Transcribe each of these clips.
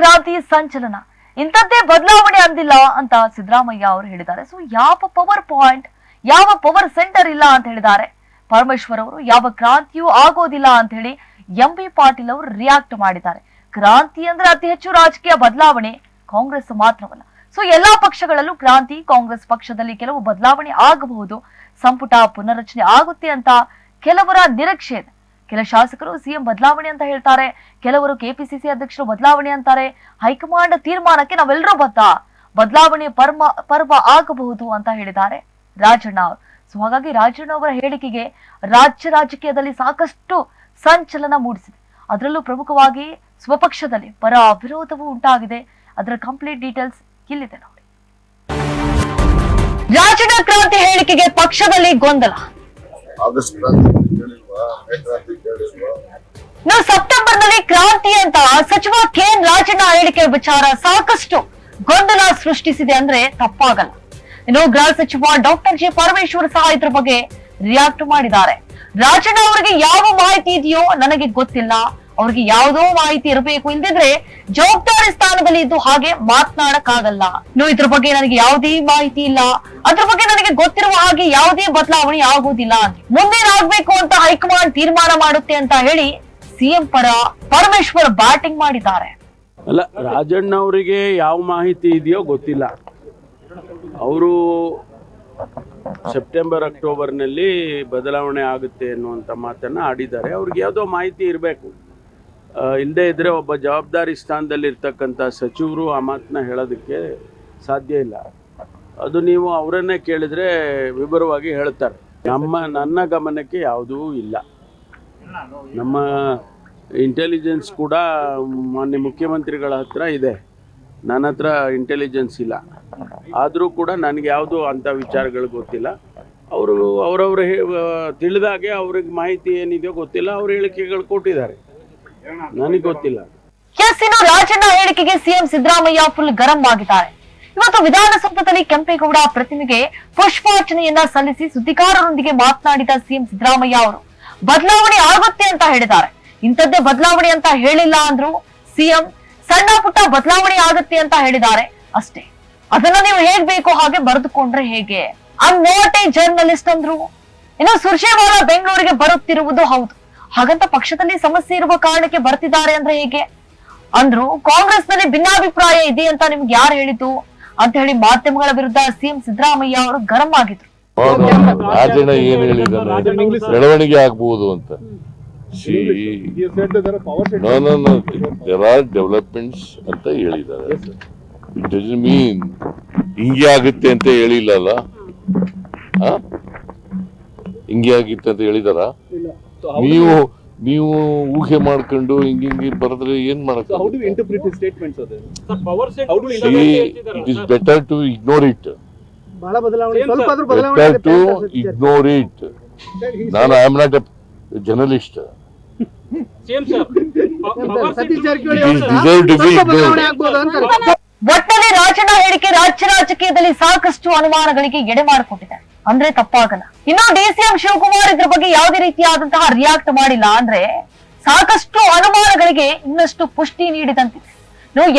ಕ್ರಾಂತಿ ಸಂಚಲನ ಇಂಥದ್ದೇ ಬದಲಾವಣೆ ಅಂದಿಲ್ಲ ಅಂತ ಸಿದ್ದರಾಮಯ್ಯ ಅವರು ಹೇಳಿದ್ದಾರೆ. ಸೊ ಯಾವ ಪವರ್ ಪಾಯಿಂಟ್, ಯಾವ ಪವರ್ ಸೆಂಟರ್ ಇಲ್ಲ ಅಂತ ಹೇಳಿದ್ದಾರೆ ಪರಮೇಶ್ವರ್ ಅವರು. ಯಾವ ಕ್ರಾಂತಿಯೂ ಆಗೋದಿಲ್ಲ ಅಂತ ಹೇಳಿ ಎಂಬಿ ಪಾಟೀಲ್ ಅವರು ರಿಯಾಕ್ಟ್ ಮಾಡಿದ್ದಾರೆ. ಕ್ರಾಂತಿ ಅಂದ್ರೆ ಅತಿ ಹೆಚ್ಚು ರಾಜಕೀಯ ಬದಲಾವಣೆ ಕಾಂಗ್ರೆಸ್ ಮಾತ್ರವಲ್ಲ. ಸೊ ಎಲ್ಲಾ ಪಕ್ಷಗಳಲ್ಲೂ ಕ್ರಾಂತಿ, ಕಾಂಗ್ರೆಸ್ ಪಕ್ಷದಲ್ಲಿ ಕೆಲವು ಬದಲಾವಣೆ ಆಗಬಹುದು, ಸಂಪುಟ ಪುನರ್ರಚನೆ ಆಗುತ್ತೆ ಅಂತ ಕೆಲವರ ನಿರೀಕ್ಷೆ ಇದೆ. ಕೆಲ ಶಾಸಕರು ಸಿಎಂ ಬದಲಾವಣೆ ಅಂತ ಹೇಳ್ತಾರೆ, ಕೆಲವರು ಕೆಪಿಸಿಸಿ ಅಧ್ಯಕ್ಷರು ಬದಲಾವಣೆ ಅಂತಾರೆ. ಹೈಕಮಾಂಡ್ ತೀರ್ಮಾನಕ್ಕೆ ನಾವೆಲ್ಲರೂ ಬದಲಾವಣೆ ಪರ್ವ ಆಗಬಹುದು ಅಂತ ಹೇಳಿದ್ದಾರೆ ರಾಜಣ್ಣ ಅವರು. ಸೊ ಹಾಗಾಗಿ ರಾಜಣ್ಣ ಅವರ ಹೇಳಿಕೆಗೆ ರಾಜ್ಯ ರಾಜಕೀಯದಲ್ಲಿ ಸಾಕಷ್ಟು ಸಂಚಲನ ಮೂಡಿಸಿದೆ. ಅದರಲ್ಲೂ ಪ್ರಮುಖವಾಗಿ ಸ್ವಪಕ್ಷದಲ್ಲಿ ಪರ ವಿರೋಧವೂ ಉಂಟಾಗಿದೆ. ಅದರ ಕಂಪ್ಲೀಟ್ ಡೀಟೇಲ್ಸ್ ಇಲ್ಲಿದೆ ನೋಡಿ. ರಾಜಣ್ಣ ಕ್ರಾಂತಿ ಹೇಳಿಕೆಗೆ ಪಕ್ಷದಲ್ಲಿ ಗೊಂದಲ. ಸೆಪ್ಟೆಂಬರ್ ನಲ್ಲಿ ಕ್ರಾಂತಿ ಅಂತ ಸಚಿವ ಕೆಎನ್ ರಾಜಣ್ಣ ಹೇಳಿಕೆ ವಿಚಾರ ಸಾಕಷ್ಟು ಗೊಂದಲ ಸೃಷ್ಟಿಸಿದೆ ಅಂದ್ರೆ ತಪ್ಪಾಗಲ್ಲ. ಇನ್ನು ಗೃಹ ಸಚಿವ ಡಾಕ್ಟರ್ ಜಿ ಪರಮೇಶ್ವರ್ ಸಹ ಇದ್ರ ಬಗ್ಗೆ ರಿಯಾಕ್ಟ್ ಮಾಡಿದ್ದಾರೆ. ರಾಜಣ್ಣ ಅವರಿಗೆ ಯಾವ ಮಾಹಿತಿ ಇದೆಯೋ ನನಗೆ ಗೊತ್ತಿಲ್ಲ, ಅವ್ರಿಗೆ ಯಾವುದೋ ಮಾಹಿತಿ ಇರಬೇಕು, ಇಲ್ದಿದ್ರೆ ಜವಾಬ್ದಾರಿ ಸ್ಥಾನದಲ್ಲಿ ಇದ್ದು ಹಾಗೆ ಮಾತನಾಡಕ್ಕಾಗಲ್ಲ. ಇನ್ನು ಇದ್ರ ಬಗ್ಗೆ ನನಗೆ ಯಾವುದೇ ಮಾಹಿತಿ ಇಲ್ಲ, ಅದ್ರ ಬಗ್ಗೆ ನನಗೆ ಗೊತ್ತಿರುವ ಹಾಗೆ ಯಾವುದೇ ಬದಲಾವಣೆ ಆಗುವುದಿಲ್ಲ. ಮುಂದೇನಾಗ್ಬೇಕು ಅಂತ ಹೈಕಮಾಂಡ್ ತೀರ್ಮಾನ ಮಾಡುತ್ತೆ ಅಂತ ಹೇಳಿ ಸಿಎಂ ಪರ ಪರಮೇಶ್ವರ್ ಬ್ಯಾಟಿಂಗ್ ಮಾಡಿದ್ದಾರೆ. ಅಲ್ಲ, ರಾಜಣ್ಣ ಅವರಿಗೆ ಯಾವ ಮಾಹಿತಿ ಇದೆಯೋ ಗೊತ್ತಿಲ್ಲ. ಅವರು ಸೆಪ್ಟೆಂಬರ್ ಅಕ್ಟೋಬರ್ನಲ್ಲಿ ಬದಲಾವಣೆ ಆಗುತ್ತೆ ಅನ್ನುವಂಥ ಮಾತನ್ನು ಆಡಿದ್ದಾರೆ. ಅವ್ರಿಗೆ ಯಾವುದೋ ಮಾಹಿತಿ ಇರಬೇಕು. ಇಲ್ಲದೇ ಇದ್ದರೆ ಒಬ್ಬ ಜವಾಬ್ದಾರಿ ಸ್ಥಾನದಲ್ಲಿರ್ತಕ್ಕಂಥ ಸಚಿವರು ಆ ಮಾತನ್ನ ಹೇಳೋದಕ್ಕೆ ಸಾಧ್ಯ ಇಲ್ಲ. ಅದು ನೀವು ಅವರನ್ನೇ ಕೇಳಿದರೆ ವಿವರವಾಗಿ ಹೇಳ್ತಾರೆ. ನನ್ನ ಗಮನಕ್ಕೆ ಯಾವುದೂ ಇಲ್ಲ. ನಮ್ಮ ಇಂಟೆಲಿಜೆನ್ಸ್ ಕೂಡ ಮಾನ್ಯ ಮುಖ್ಯಮಂತ್ರಿಗಳ ಹತ್ರ ಇದೆ, ನನ್ನ ಹತ್ರ ಇಂಟೆಲಿಜೆನ್ಸ್ ಇಲ್ಲ. ಆದರೂ ಕೂಡ ನನಗೆ ಯಾವುದೂ ಅಂಥ ವಿಚಾರಗಳು ಗೊತ್ತಿಲ್ಲ. ಅವರು ಅವರವ್ರ ತಿಳಿದಾಗೆ ಅವ್ರಿಗೆ ಮಾಹಿತಿ ಏನಿದೆಯೋ ಗೊತ್ತಿಲ್ಲ. ಅವ್ರ ಹೇಳಿಕೆಗಳು ಕೊಟ್ಟಿದ್ದಾರೆ, ನನಗೆ ಗೊತ್ತಿಲ್ಲ. ರಾಜಣ್ಣ ಹೇಳಿಕೆಗೆ ಸಿಎಂ ಸಿದ್ದರಾಮಯ್ಯ ಫುಲ್ ಗರಂ ಆಗಿದ್ದಾರೆ. ಇವತ್ತು ವಿಧಾನಸೌಧದಲ್ಲಿ ಕೆಂಪೇಗೌಡ ಪ್ರತಿಮೆಗೆ ಪುಷ್ಪಾರ್ಚನೆಯನ್ನ ಸಲ್ಲಿಸಿ ಸುದ್ದಿಗಾರರೊಂದಿಗೆ ಮಾತನಾಡಿದ ಸಿಎಂ ಸಿದ್ದರಾಮಯ್ಯ ಅವರು ಬದಲಾವಣೆ ಆಗುತ್ತೆ ಅಂತ ಹೇಳಿದ್ದಾರೆ. ಇಂಥದ್ದೇ ಬದಲಾವಣೆ ಅಂತ ಹೇಳಿಲ್ಲ ಅಂದ್ರು ಸಿಎಂ. ಸಣ್ಣ ಪುಟ್ಟ ಬದಲಾವಣೆ ಆಗುತ್ತೆ ಅಂತ ಹೇಳಿದ್ದಾರೆ ಅಷ್ಟೇ. ಅದನ್ನ ನೀವು ಹೇಗ್ ಬೇಕೋ ಹಾಗೆ ಬರೆದುಕೊಂಡ್ರೆ ಹೇಗೆ? I am not a journalist ಅಂದ್ರು. ಇನ್ನು ಸುರ್ಜೇವಾಲಾ ಬೆಂಗಳೂರಿಗೆ ಬರುತ್ತಿರುವುದು ಹೌದು, ಹಾಗಂತ ಪಕ್ಷದಲ್ಲಿ ಸಮಸ್ಯೆ ಇರುವ ಕಾರಣಕ್ಕೆ ಬರ್ತಿದ್ದಾರೆ ಅಂದ್ರೆ ಹೇಗೆ ಅಂದ್ರು. ಕಾಂಗ್ರೆಸ್ ನಲ್ಲಿ ಭಿನ್ನಾಭಿಪ್ರಾಯ ಇದೆ ಅಂತ ನಿಮ್ಗೆ ಯಾರು ಹೇಳಿದ್ದು ಅಂತ ಹೇಳಿ ಮಾಧ್ಯಮಗಳ ವಿರುದ್ಧ ಸಿಎಂ ಸಿದ್ದರಾಮಯ್ಯ ಅವರು ಗರಂ ಆಗಿದ್ರು. ರಾಜಣ್ಣ ಏನ್ ಹೇಳಿದಾರೆ, ಬೆಳವಣಿಗೆ ಆಗ್ಬಹುದು ಅಂತ. ದೇರ್ ಆರ್ ಡೆವಲಪ್ಮೆಂಟ್ಸ್ ಅಂತ ಹೇಳಿದ್ದಾರೆ. ಇಟ್ ಡಸಂಟ್ ಮೀನ್ ಹಿಂಗೆ ಆಗುತ್ತೆ ಅಂತ ಹೇಳಿಲ್ಲಲ್ಲ. ಹಿಂಗೆ ಆಗಿತ್ತು ಅಂತ ಹೇಳಿದಾರ? ನೀವು ಊಹೆ ಮಾಡ್ಕೊಂಡು ಹಿಂಗೆ ಬರೆದ್ರೆ ಏನ್ ಮಾಡಕ್ಕೆ? It is better to ignore it. Better to ignore it. ನಾನು I am not a journalist. ಒಟ್ಟಲ್ಲಿ ರಾಜಣ್ಣ ಹೇಳಿಕೆ ರಾಜ್ಯ ರಾಜಕೀಯದಲ್ಲಿ ಸಾಕಷ್ಟು ಅನುಮಾನಗಳಿಗೆ ಎಡೆ ಮಾಡಿಕೊಟ್ಟಿದೆ ಅಂದ್ರೆ ತಪ್ಪಾಗಲ್ಲ. ಇನ್ನು ಡಿಸಿಎಂ ಶಿವಕುಮಾರ್ ಇದ್ರ ಬಗ್ಗೆ ಯಾವುದೇ ರೀತಿಯಾದಂತಹ ರಿಯಾಕ್ಟ್ ಮಾಡಿಲ್ಲ ಅಂದ್ರೆ ಸಾಕಷ್ಟು ಅನುಮಾನಗಳಿಗೆ ಇನ್ನಷ್ಟು ಪುಷ್ಟಿ ನೀಡಿದಂತಿದೆ.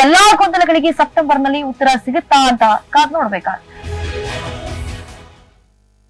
ಎಲ್ಲಾ ಗೊಂದಲಗಳಿಗೆ ಸೆಪ್ಟೆಂಬರ್ ನಲ್ಲಿ ಉತ್ತರ ಸಿಗುತ್ತಾ ಅಂತ ಕಾದ್ ನೋಡ್ಬೇಕಾಗುತ್ತೆ.